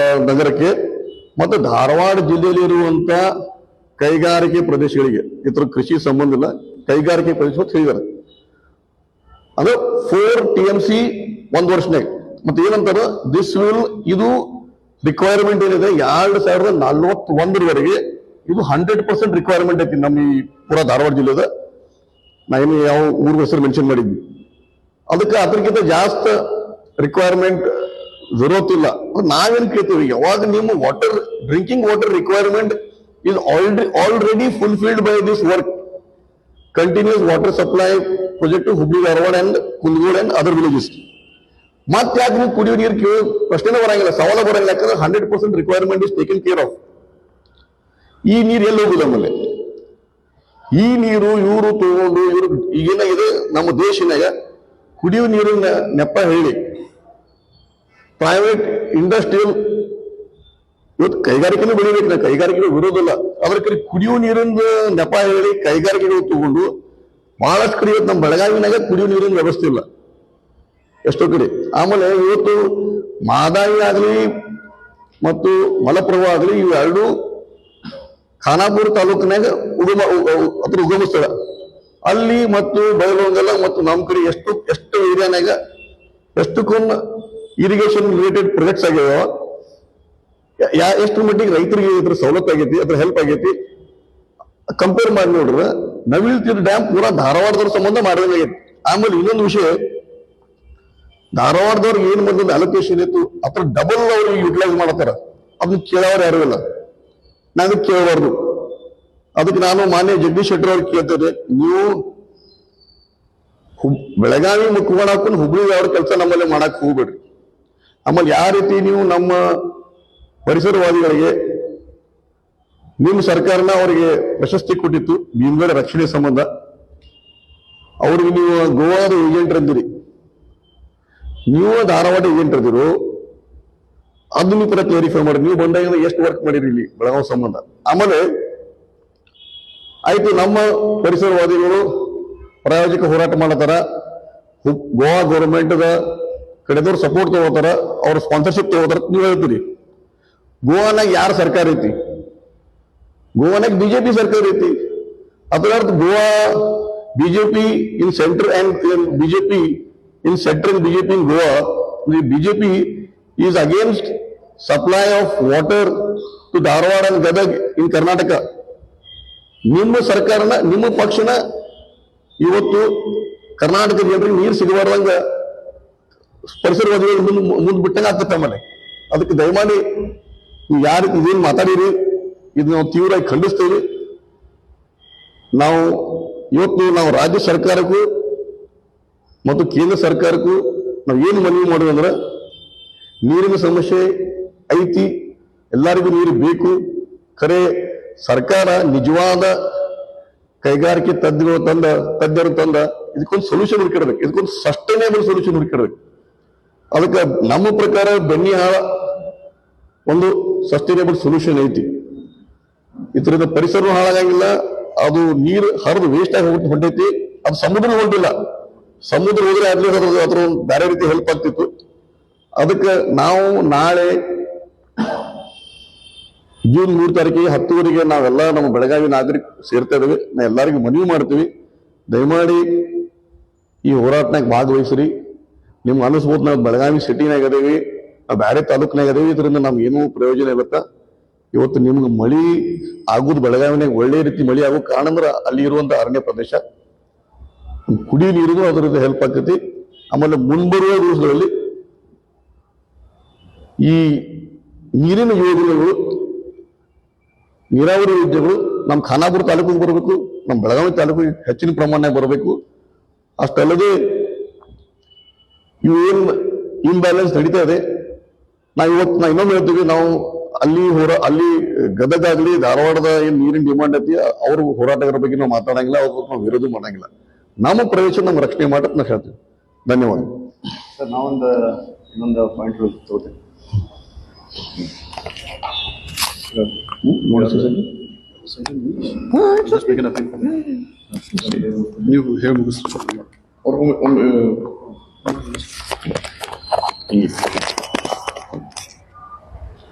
S1: ನಗರಕ್ಕೆ ಮತ್ತು ಧಾರವಾಡ ಜಿಲ್ಲೆಯಲ್ಲಿ ಇರುವಂತ ಕೈಗಾರಿಕೆ ಪ್ರದೇಶಗಳಿಗೆ. ಇತರ ಕೃಷಿ ಸಂಬಂಧ ಇಲ್ಲ, ಕೈಗಾರಿಕೆ ಪ್ರದೇಶ ಅಂತ ಹೇಳಿದ್ದಾರೆ. ಅದು 4 TMC 1 ವರ್ಷನಾಗ. ಮತ್ತೆ ಏನಂತಾರ, ಇದು ರಿಕ್ವೈರ್ಮೆಂಟ್ ಏನಿದೆ 2041 ಇದು 100% ರಿಕ್ವೈರ್ಮೆಂಟ್ ಐತಿ ನಮ್ಮ ಈ ಪೂರಾ ಧಾರವಾಡ ಜಿಲ್ಲೆದ. ನಾ ಏನು ಯಾವ ಊರ್ ಹೆಸರು ಮೆನ್ಷನ್ ಮಾಡಿದ್ವಿ, ಅದಕ್ಕೆ ಅದಕ್ಕಿಂತ ಜಾಸ್ತಿ ರಿಕ್ವೈರ್ಮೆಂಟ್ ಜರೂರತ್ ಇಲ್ಲ. ನಾವೇನ್ ಕೇಳ್ತೀವಿ, ಯಾವಾಗ ನಿಮ್ಮ drinking water requirement is already fulfilled by this work, continuous water supply project to Hubli, Dharwad and Kundgood and other villages. ಮತ್ತೆ ಯಾಕೆ ನೀವು ಕುಡಿಯೋ ನೀರು ಕೇಳೋ ಪ್ರಶ್ನೆನೇ ಬರಂಗಿಲ್ಲ, ಸವಾಲ ಬರಂಗಿಲ್ಲ. ಯಾಕಂದ್ರೆ 100% requirement is taken care of. ಈ ನೀರು ಎಲ್ಲಿ ಹೋಗುದು ಆಮೇಲೆ? ಈ ನೀರು ಇವರು ತಗೊಂಡು ಈಗೇನಾಗಿದೆ ನಮ್ಮ ದೇಶನಾಗ ಕುಡಿಯೋ ನೀರಿನ ನೆಪ ಹೇಳಿ ಪ್ರೈವೇಟ್ ಇಂಡಸ್ಟ್ರಿಯಲ್ ಇವತ್ತು ಕೈಗಾರಿಕೆನೂ ಬೆಳಿಬೇಕು. ನಾ ಕೈಗಾರಿಕೆಗಳು ವಿರೋಧಲ್ಲ, ಅದ್ರ ಕಡೆ ಕುಡಿಯೋ ನೀರಿನ ನೆಪ ಹೇಳಿ ಕೈಗಾರಿಕೆಗಳು ತಗೊಂಡು ಬಹಳಷ್ಟು ಕಡೆ ಇವತ್ತು ನಮ್ಮ ಬೆಳಗಾವಿನಾಗ ಕುಡಿಯೋ ನೀರಿನ ವ್ಯವಸ್ಥೆ ಇಲ್ಲ ಎಷ್ಟೋ ಕಡೆ. ಆಮೇಲೆ ಇವತ್ತು ಮಾದಾಯಿ ಆಗಲಿ ಮತ್ತು ಮಲಪ್ರಭಾ ಆಗಲಿ ಇವೆರಡು ಖಾನಾಪುರ ತಾಲೂಕಿನಾಗ ಉಗಮ ಸ್ಥಳ. ಅಲ್ಲಿ ಮತ್ತು ಬಯಲುವಂಗಲ ಮತ್ತು ನಮ್ಮ ಕಡೆ ಎಷ್ಟು ಏರಿಯಾನಾಗ ಎಷ್ಟಕ್ಕೊಂದು ಇರಿಗೇಷನ್ ರಿಲೇಟೆಡ್ ಪ್ರಾಜೆಕ್ಟ್ಸ್ ಆಗ್ಯಾವ. ಎಷ್ಟು ಮಟ್ಟಿಗೆ ರೈತರಿಗೆ ಇದ್ರ ಸವಲತ್ತು ಆಗೈತಿ, ಅದ್ರ ಹೆಲ್ಪ್ ಆಗೈತಿ ಕಂಪೇರ್ ಮಾಡಿ ನೋಡ್ರ ನವಿಲ್ ತೀರ್ ಡ್ಯಾಮ್ ಪೂರಾ ಧಾರವಾಡದವ್ರ ಸಂಬಂಧ ಮಾಡಿದಂಗೈತಿ. ಆಮೇಲೆ ಇನ್ನೊಂದು ವಿಷಯ, ಧಾರವಾಡದವ್ರಿಗೆ ಏನ್ ಬಂದ ಅಲೋಕೇಶನ್ ಇತ್ತು ಅದ್ರ ಡಬಲ್ ಅವ್ರಿಗೆ ಯುಟಿಲೈಸ್ ಮಾಡತ್ತಾರ. ಅದನ್ನ ಕೇಳೋರು ಯಾರು ಇಲ್ಲ, ನಾನು ಕೇಳಬಾರ್ದು. ಅದಕ್ಕೆ ನಾನು ಮಾನ್ಯ ಜಗದೀಶ್ ಶೆಟ್ಟರ್ ಅವ್ರಿಗೆ ಕೇಳ್ತೇನೆ, ನೀವು ಬೆಳಗಾವಿ ಮುಖವಾಡ ಹಾಕೊಂಡು ಹುಬ್ಳಿ ಅವ್ರ ಕೆಲಸ ನಮ್ಮಲ್ಲಿ ಮಾಡಕ್ ಹೋಗ್ಬೇಡ್ರಿ. ಆಮೇಲೆ ಯಾವ ರೀತಿ ನೀವು ನಮ್ಮ ಪರಿಸರವಾದಿಗಳಿಗೆ ನಿಮ್ಮ ಸರ್ಕಾರನ ಅವರಿಗೆ ಪ್ರಶಸ್ತಿ ಕೊಟ್ಟಿತ್ತು ಭೀಮಗಢ ರಕ್ಷಣೆ ಸಂಬಂಧ, ಅವ್ರಿಗೆ ನೀವು ಗೋವಾದ ಏಜೆಂಟ್ ಅಂದಿರಿ, ನೀವು ಧಾರವಾಡ ಏಜೆಂಟ್ ಅಂದಿರು, ಅದು ನೀವು ಕೂಡ ಕ್ಲಾರಿಫೈ ಮಾಡಿ. ನೀವು ಬಂದಾಗ ಎಷ್ಟು ವರ್ಕ್ ಮಾಡಿರಿ ಇಲ್ಲಿ ಬೆಳಗಾವಿ ಸಂಬಂಧ. ಆಮೇಲೆ ಆಯ್ತು, ನಮ್ಮ ಪರಿಸರವಾದಿಗಳು ಪ್ರಾಯೋಜಿಕ ಹೋರಾಟ ಮಾಡತಾರ, ಗೋವಾ ಗೌರ್ಮೆಂಟ್ ಕಡೆದವ್ರು ಸಪೋರ್ಟ್ ತಗೋತಾರ, ಅವ್ರ ಸ್ಪಾನ್ಸರ್ಶಿಪ್ ತಗೋತಾರ. ನೀವು ಹೇಳ್ತೀರಿ ಗೋವಾನಾಗ ಯಾರ ಸರ್ಕಾರ ಐತಿ? ಗೋವಾನಾಗ ಬಿಜೆಪಿ ಸರ್ಕಾರ ಐತಿ. ಅದರ ಅರ್ಥ Goa BJP in centre and BJP in central BJP in Goa. BJP is against supply of water to Dharwad and Gadag in Karnataka. ನಿಮ್ಮ ಸರ್ಕಾರನ ನಿಮ್ಮ ಪಕ್ಷನ ಇವತ್ತು ಕರ್ನಾಟಕ ಜನರಿಗೆ ನೀರು ಸಿಗಬಾರ್ದಂಗ ಪರಿಸರವಾದಿಗಳು ಮುಂದ್ ಬಿಟ್ಟಂಗ ಆಗ್ತದೆ ಆಮೇಲೆ. ಅದಕ್ಕೆ ದಯಮಾಡಿ ನೀವು ಯಾರು ಇದೇನು ಮಾತಾಡಿರಿ ಇದು ನಾವು ತೀವ್ರವಾಗಿ ಖಂಡಿಸ್ತೇವೆ. ನಾವು ರಾಜ್ಯ ಸರ್ಕಾರಕ್ಕೂ ಮತ್ತು ಕೇಂದ್ರ ಸರ್ಕಾರಕ್ಕೂ ನಾವು ಏನು ಮನವಿ ಮಾಡೋದು ಅಂದ್ರೆ, ನೀರಿನ ಸಮಸ್ಯೆ ಐತಿ, ಎಲ್ಲರಿಗೂ ನೀರು ಬೇಕು. ಖರೆ ಸರ್ಕಾರ ನಿಜವಾದ ಕೈಗಾರಿಕೆ ತಜ್ಞರು ತಂದ ಇದಕ್ಕೊಂದು ಸೊಲ್ಯೂಷನ್ ಹುಡುಕಿಡ್ಬೇಕು, ಇದಕ್ಕೊಂದು ಸಸ್ಟೈನೇಬಲ್ ಸೊಲ್ಯೂಷನ್ ಹುಡುಕಿಡ್ಬೇಕು. ಅದಕ್ಕೆ ನಮ್ಮ ಪ್ರಕಾರ ಬೆಣ್ಣಿಹಾಳ ಒಂದು ಸಸ್ಟೈನೇಬಲ್ ಸೊಲ್ಯೂಷನ್ ಐತಿ. ಇದರಿಂದ ಪರಿಸರ ಹಾಳಾಗಂಗಿಲ್ಲ, ಅದು ನೀರು ಹರಿದು ವೇಸ್ಟ್ ಆಗಿ ಹೊಂಟೈತಿ. ಅದು ಸಮುದ್ರ ಹೊಂಟಿಲ್ಲ, ಸಮುದ್ರ ಹೋದ್ರೆ ಅದ್ರ ಬೇರೆ ರೀತಿ ಹೆಲ್ಪ್ ಆಗ್ತಿತ್ತು. ಅದಕ್ಕೆ ನಾವು ನಾಳೆ ಜೂನ್ 3 ತಾರೀಕಿಗೆ 10 ನಾವೆಲ್ಲ ನಮ್ಮ ಬೆಳಗಾವಿ ನಾಗರಿಕ ಸೇರ್ತಾ ಇದ್ದೇವೆ. ನಾ ಎಲ್ಲರಿಗೂ ಮನವಿ ಮಾಡ್ತೀವಿ, ದಯಮಾಡಿ ಈ ಹೋರಾಟನಾಗ ಭಾಗವಹಿಸ್ರಿ. ನಿಮ್ಗೆ ಅನಿಸ್ಬೋದು ನಾವು ಬೆಳಗಾವಿ ಸಿಟಿನಾಗ ಅದೇವಿ, ನಾವು ಬೇರೆ ತಾಲೂಕಿನಾಗ ಅದೇವಿ, ಇದರಿಂದ ನಮ್ಗೆ ಏನೂ ಪ್ರಯೋಜನ ಇರುತ್ತಾ? ಇವತ್ತು ನಿಮ್ಗೆ ಮಳಿ ಆಗುದು ಬೆಳಗಾವಿನಾಗ ಒಳ್ಳೆ ರೀತಿ ಮಳಿ ಆಗೋ ಕಾರಣ ಅಂದ್ರೆ ಅಲ್ಲಿ ಇರುವಂತ ಅರಣ್ಯ ಪ್ರದೇಶ, ಕುಡಿಯ ನೀರಿಗೂ ಅದರಿಂದ ಹೆಲ್ಪ್ ಆಗ್ತೈತಿ. ಆಮೇಲೆ ಮುಂಬರುವ ದಿವಸಗಳಲ್ಲಿ ಈ ನೀರಿನ ಯೋಜನೆಗಳು, ನೀರಾವರಿ ಯೋಜನೆಗಳು ನಮ್ಮ ಖಾನಾಪುರ ತಾಲೂಕಿಗೆ ಬರಬೇಕು, ನಮ್ಮ ಬೆಳಗಾವಿ ತಾಲೂಕಿಗೆ ಹೆಚ್ಚಿನ ಪ್ರಮಾಣದಾಗ ಬರಬೇಕು. ಅಷ್ಟಲ್ಲದೆ ಇವೇನು ಇಂಬ್ಯಾಲೆನ್ಸ್ ನಡೀತಾ ಇದೆ, ನಾ ಇನ್ನೊಮ್ಮೆ ಹೇಳ್ತೀವಿ, ನಾವು ಅಲ್ಲಿ ಗದಗಾಗ್ಲಿ ಧಾರವಾಡದ ಏನ್ ನೀರಿನ ಡಿಮಾಂಡ್ ಐತಿ ಅವ್ರ ಹೋರಾಟಗಾರ ಬಗ್ಗೆ ನಾವು ಮಾತಾಡಂಗಿಲ್ಲ, ಅವ್ರ ನಾವು ವಿರೋಧ ಮಾಡಂಗಿಲ್ಲ. ನಮ್ಮ ಪ್ರದೇಶ ನಮ್ಮ ರಕ್ಷಣೆ ಮಾಡಕ್ ನಾವು ಹೇಳ್ತೀವಿ. ಧನ್ಯವಾದ
S2: ಸರ್. ಇನ್ನೊಂದು ಪಾಯಿಂಟ್ ತಗೋತೇನೆ.
S1: ನೀವು ಹೇಳಿ ಮುಗಿಸ್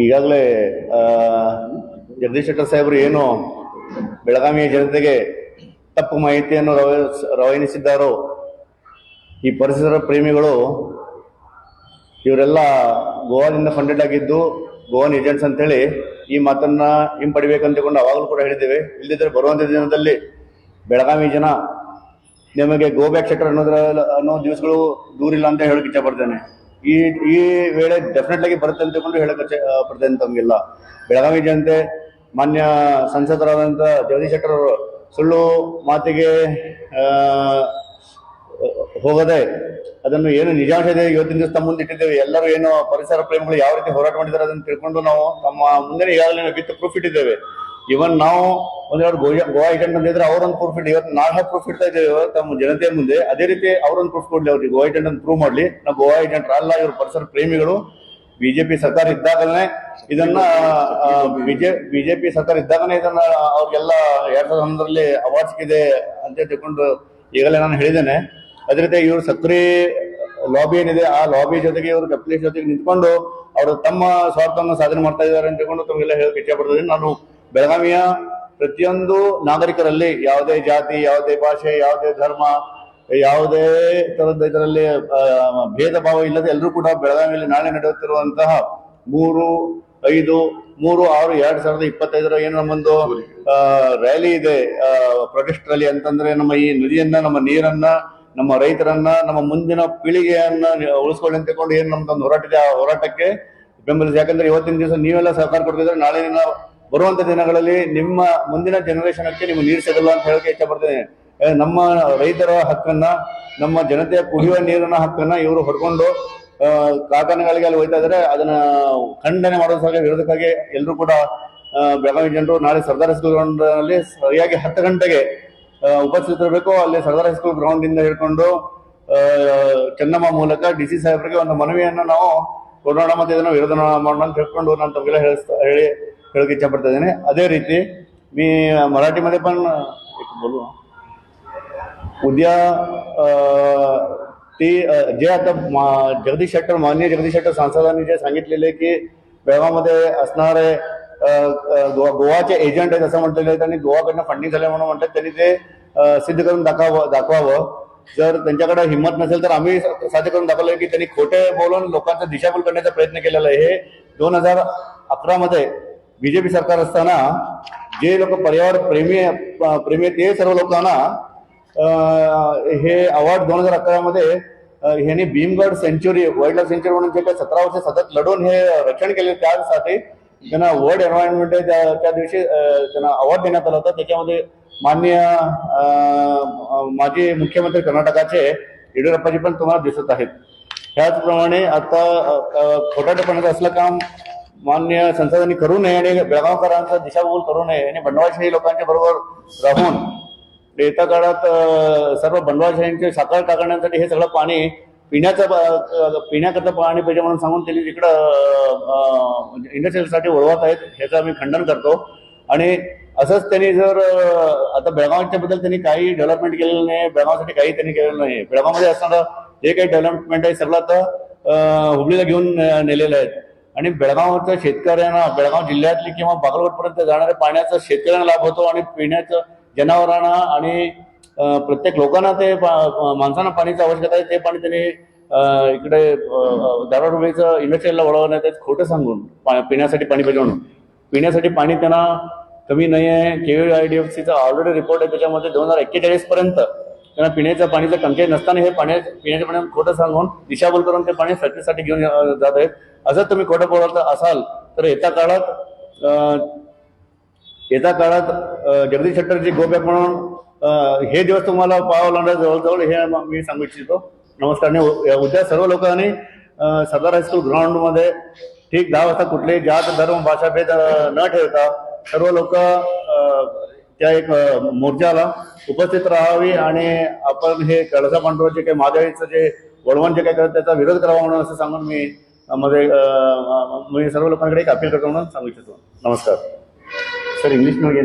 S2: ಈಗಾಗಲೇ ಜಗದೀಶ್ ಶೆಟ್ಟರ್ ಸಾಹೇಬರು ಏನು ಬೆಳಗಾವಿಯ ಜನತೆಗೆ ತಪ್ಪು ಮಾಹಿತಿಯನ್ನು ರವಾನಿಸಿದ್ದಾರೋ, ಈ ಪರಿಸರ ಪ್ರೇಮಿಗಳು ಇವರೆಲ್ಲ ಗೋವಾದಿಂದ ಫಂಡೆಡ್ ಆಗಿದ್ದು ಗೋವನ್ ಏಜೆಂಟ್ಸ್ ಅಂತ ಹೇಳಿ ಈ ಮಾತನ್ನ ಹಿಂಪಡಿಬೇಕಂತಕೊಂಡು ಅವಾಗಲೂ ಕೂಡ ಹೇಳಿದ್ದೇವೆ. ಇಲ್ಲದಿದ್ದರೆ ಬರುವಂತ ದಿನದಲ್ಲಿ ಬೆಳಗಾವಿ ಜನ ನಿಮಗೆ ಗೋ ಬ್ಯಾಕ್ ಶೆಟರ್ ಅನ್ನೋ ದಿವಸಗಳು ದೂರಿಲ್ಲ ಅಂತ ಹೇಳಕ್ ಇಚ್ಛೆ ಪಡ್ತೇನೆ. ಈ ವೇಳೆ ಡೆಫಿನೆಟ್ ಆಗಿ ಬರುತ್ತೆ ಅಂತಕೊಂಡು ಹೇಳಕ್ ಇಚ್ಛೆ ಪಡ್ತೇನೆ ತಮಗೆಲ್ಲ. ಬೆಳಗಾವಿ ಜನತೆ ಮಾನ್ಯ ಸಂಸದರಾದಂತ ಜಗದೀಶ್ ಶೆಟ್ಟರ್ ಅವರು ಸುಳ್ಳು ಮಾತಿಗೆ ಹೋಗದೆ ಅದನ್ನು ಏನು ನಿಜಾಂಶ ಇದೆ ಇವತ್ತಿನ ದಿವಸ ತಮ್ಮ ಮುಂದೆ ಇಟ್ಟಿದ್ದೇವೆ. ಎಲ್ಲರೂ ಏನು ಪರಿಸರ ಪ್ರೇಮಿಗಳು ಯಾವ ರೀತಿ ಹೋರಾಟ ಮಾಡಿದ್ದಾರೆ ಅದನ್ನು ತಿಳ್ಕೊಂಡು ನಾವು ತಮ್ಮ ಮುಂದೆ ಈಗಾಗಲೇ ವಿತ್ ಪ್ರೂಫ್ ಇಟ್ಟಿದ್ದೇವೆ. ಇವನ್ ನಾವು ಒಂದೆರಡು ಗೋವಾ ಏಜೆಂಟ್ ಅಂದಿದ್ರೆ ಅವ್ರೊಂದು ಪ್ರೂಫ್ ಇಟ್ಟು ಇವತ್ತು ನಾಳೆ ಪ್ರೂಫ್ ಇಡ್ತಾ ಇದ್ದೇವೆ ತಮ್ಮ ಜನತೆಯ ಮುಂದೆ. ಅದೇ ರೀತಿ ಅವ್ರೊಂದು ಪ್ರೂಫ್ ಕೊಡ್ಲಿ, ಅವ್ರಿಗೆ ಗೋವಾ ಏಜೆಂಟ್ ಅಂತ ಪ್ರೂವ್ ಮಾಡ್ಲಿ. ನಾವು ಗೋವಾ ಏಜೆಂಟ್ ಅಲ್ಲ, ಇವರು ಪರಿಸರ ಪ್ರೇಮಿಗಳು. ಬಿಜೆಪಿ ಸರ್ಕಾರ ಇದ್ದಾಗಲೇ ಇದನ್ನ ಬಿಜೆಪಿ ಸರ್ಕಾರ ಇದ್ದಾಗನೇ ಇದನ್ನ ಅವ್ರಿಗೆಲ್ಲ 2011ರಲ್ಲಿ ಅವಾರ್ಡ್ ಸಿಕ್ಕಿದೆ ಅಂತ ತಿಳ್ಕೊಂಡು ಈಗಲೇ ನಾನು ಹೇಳಿದ್ದೇನೆ. ಅದೇ ರೀತಿ ಇವರು ಸಕ್ರಿ ಲಾಬಿ ಏನಿದೆ ಆ ಲಾಬಿ ಜೊತೆಗೆ ಇವರು ಕಪಿಲೇಶ್ ಜೊತೆಗೆ ನಿಂತ್ಕೊಂಡು ಅವರು ತಮ್ಮ ಸ್ವಾರ್ಥವನ್ನು ಸಾಧನೆ ಮಾಡ್ತಾ ಇದ್ದಾರೆ ಅಂತ ತಿಳ್ಕೊಂಡು ತಮಗೆಲ್ಲ ಹೇಳಕ್ಕೆ ಇಚ್ಛೆ ಪಡ್ತೀನಿ. ನಾನು ಬೆಳಗಾವಿಯ ಪ್ರತಿಯೊಂದು ನಾಗರಿಕರಲ್ಲಿ ಯಾವುದೇ ಜಾತಿ, ಯಾವುದೇ ಭಾಷೆ, ಯಾವುದೇ ಧರ್ಮ, ಯಾವುದೇ ತರದ ಇದರಲ್ಲಿ ಭೇದ ಭಾವ ಇಲ್ಲದೆ ಎಲ್ಲರೂ ಕೂಡ ಬೆಳಗಾವಿಯಲ್ಲಿ ನಾಳೆ ನಡೆಯುತ್ತಿರುವಂತಹ 3/5/2025 ಏನು ನಮ್ಮೊಂದು ರ್ಯಾಲಿ ಇದೆ, ಪ್ರೊಟೆಸ್ಟ್ ರ್ಯಾಲಿ ಅಂತಂದ್ರೆ ನಮ್ಮ ಈ ನದಿಯನ್ನ, ನಮ್ಮ ನೀರನ್ನ, ನಮ್ಮ ರೈತರನ್ನ, ನಮ್ಮ ಮುಂದಿನ ಪೀಳಿಗೆಯನ್ನ ಉಳಿಸ್ಕೊಳ್ಳಿ ಅಂತ ತಗೊಂಡು ಏನು ನಮ್ದೊಂದು ಹೋರಾಟ ಇದೆ, ಆ ಹೋರಾಟಕ್ಕೆ ಬೆಂಬಲಿಸಿ. ಯಾಕಂದ್ರೆ ಇವತ್ತಿನ ದಿವಸ ನೀವೆಲ್ಲ ಸಹಕಾರ ಕೊಡ್ತಿದ್ರೆ ನಾಳೆ ಬರುವಂತ ದಿನಗಳಲ್ಲಿ ನಿಮ್ಮ ಮುಂದಿನ ಜನರೇಷನ್ಗೆ ನಿಮ್ಮ ನೀರು ಸಿಗಲ್ಲ ಅಂತ ಹೇಳಕ್ಕೆ ಇಚ್ಛೆ ಪಡ್ತೇನೆ. ನಮ್ಮ ರೈತರ ಹಕ್ಕನ್ನ, ನಮ್ಮ ಜನತೆಯ ಕುಡಿಯುವ ನೀರಿನ ಹಕ್ಕನ್ನ ಇವರು ಹೊಡ್ಕೊಂಡು ಕಾರ್ಖಾನೆಗಳಿಗೆ ಅಲ್ಲಿ ಹೋಯ್ತಾ ಇದ್ದಾರೆ. ಅದನ್ನ ಖಂಡನೆ ಮಾಡೋದಕ್ಕಾಗಿ, ವಿರೋಧಕ್ಕಾಗಿ ಎಲ್ಲರೂ ಕೂಡ ಬೆಳಗಾವಿ ಜನರು ನಾಳೆ ಸರ್ದಾರ್ ಹೈಸ್ಕೂಲ್ ಗ್ರೌಂಡ್ ನಲ್ಲಿ ಸರಿಯಾಗಿ 10 ಗಂಟೆಗೆ ಉಪಸ್ಥಿತರಿರಬೇಕು. ಅಲ್ಲಿ ಸರ್ದಾರ್ ಹೈಸ್ಕೂಲ್ ಗ್ರೌಂಡ್ ಇಂದ ಹಿಡ್ಕೊಂಡು ಚೆನ್ನಮ್ಮ ಮೂಲಕ DC ಸಾಹೇಬರಿಗೆ ಒಂದು ಮನವಿಯನ್ನ ನಾವು ಕೊಡೋಣ, ಮತ್ತೆ ಇದನ್ನು ವಿರೋಧ ಮಾಡೋಣ ಅಂತ ಹೇಳ್ಕೊಂಡು ನಾನು ತಮಗೆಲ್ಲ ಹೇಳಕ್ಕೆ इच्छा पड़ता है. अदे रीति मी मराठीमध्ये पण बोलू उद्या ती जे आता जगदीश शेट्टर, माननीय जगदीश शेट्टर सांसदांनी जे सांगितलेले की बेळगावमध्ये असणारे गोवाचे एजंट आहेत असं म्हटलेलं आहे आणि गोवाकडनं फंडिंग झालं म्हणून म्हणतात. त्यांनी ते सिद्ध करून दाखवावं. जर त्यांच्याकडे हिंमत नसेल तर आम्ही साध्य करून दाखवलंय की त्यांनी खोटे बोलून लोकांचा दिशाभूल करण्याचा प्रयत्न केलेला आहे. हे 2011 मध्ये बीजेपी सरकार असताना जे लोक पर्यावरण प्रेमी ते सर्व लोकांना हे अवॉर्ड 2011 मध्ये ह्यांनी Bhimgad sanctuary, wildlife sanctuary म्हणून जे काही 17 वर्ष सतत लढून हे रक्षण केले, त्यासाठी त्यांना वर्ल्ड एन्व्हायरमेंट त्या दिवशी त्यांना अवॉर्ड देण्यात आला होता. त्याच्यामध्ये माननीय माजी मुख्यमंत्री कर्नाटकाचे येडियुरप्पाजी पण तुम्हाला दिसत आहेत. त्याचप्रमाणे आता खोटारडेपणाचं असलं काम मान्य संसदांनी करू नये आणि बेळगावकरांचा दिशाभूल करू नये आणि बंडवाळशाही लोकांच्या बरोबर राहून येत्या काळात सर्व बंडवाळशाहींचे साकार टाकण्यासाठी हे सगळं पाणी पिण्याकरता पाणी पाहिजे म्हणून सांगून त्यांनी तिकडं इंडस्ट्रीयलसाठी वळवत आहेत. ह्याचं आम्ही खंडन करतो. आणि असंच त्यांनी जर आता बेळगावच्या बद्दल त्यांनी काही डेव्हलपमेंट केलेलं नाही, बेळगावसाठी काही त्यांनी केलेलं नाही. बेळगावमध्ये असणारं जे काही डेव्हलपमेंट आहे सगळं आता हुबळीला घेऊन नेलेलं आहे. आणि बेळगावच्या शेतकऱ्यांना, बेळगाव जिल्ह्यातली किंवा बागलकोटपर्यंत जाणाऱ्या पाण्याचा शेतकऱ्यांना लाभ होतो आणि पिण्याचं जनावरांना आणि प्रत्येक लोकांना ते माणसांना पाण्याची आवश्यकता आहे. ते पाणी त्यांनी इकडे दारोड हुबळीचं इंडस्ट्रीयलला वळवण्यात खोटं सांगून पिण्यासाठी पाणी पाहिजे म्हणून. पिण्यासाठी पाणी त्यांना कमी नाही आहे. KVIDFCचा ऑलरेडी रिपोर्ट आहे, त्याच्यामध्ये 2041 पर्यंत त्यांना पिण्याच्या पाण्याचं टंचाई नसताना हे पिण्याच्या पाण्यात खोटं सांगून दिशाभूल करून ते पाणी फॅक्टरीसाठी घेऊन जात आहेत. असं तुम्ही खोटं बोलत असाल तर येत्या काळात जगदीश शेट्टरजी गो बॅक म्हणून हे दिवस तुम्हाला पाहावं लागणार जवळजवळ, हे मी सांगू इच्छितो. नमस्कार. उद्या सर्व लोकांनी सरदार हायस्कूल ग्राउंड मध्ये ठीक 10 वाजता कुठलेही जात, धर्म, भाषा भेद न ठेवता सर्व लोक त्या एक मोर्चाला उपस्थित राहावी आणि आपण हे कळसा पांडुरंग जे काही महादेवीचं जे वळवण जे काही करत त्याचा विरोध करावा म्हणून असं सांगून मी सर्व लोकांकडे एक अपील करतो म्हणून सांगू इच्छितो. नमस्कार सर. इंग्लिश मध्ये